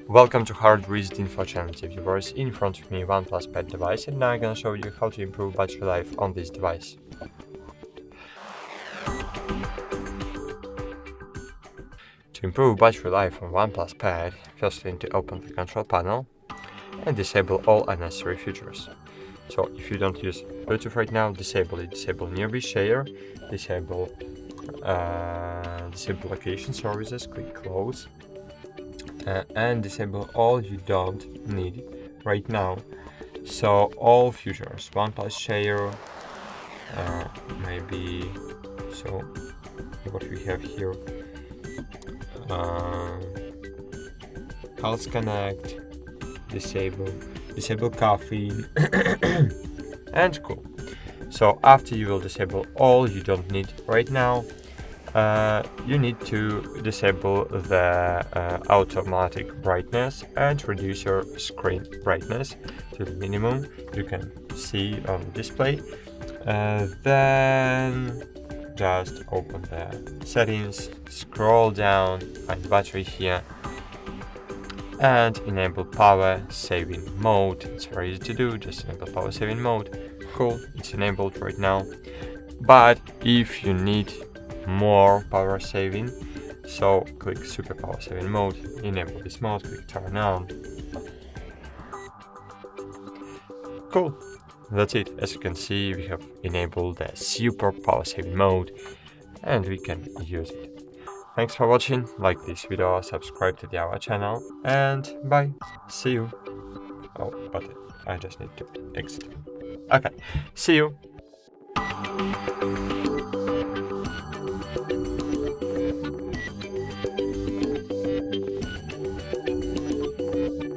Welcome to HardReset.Info channel, viewers. In front of me, OnePlus Pad device, and now I'm gonna show you how to improve battery life on this device. To improve battery life on OnePlus Pad, first you need to open the control panel and disable all unnecessary features. So if you don't use Bluetooth right now, disable it. Disable nearby share, disable location services, click close, and disable all you don't need right now. So all features, OnePlus share, maybe, so what we have here, Pulse Connect, disable caffeine, and cool. So after you will disable all you don't need right now, you need to disable the automatic brightness and reduce your screen brightness to the minimum you can see on the display. Then just open the settings, scroll down, find battery here, and enable power saving mode. It's very easy to do, just enable power saving mode. Cool, it's enabled right now. But if you need more power saving, so click super power saving mode, enable this mode, click turn on. Cool, that's it. As you can see, we have enabled the super power saving mode and we can use it. Thanks for watching, like this video, subscribe to our channel, and bye. See you. Oh, but I just need to exit. Okay, see you.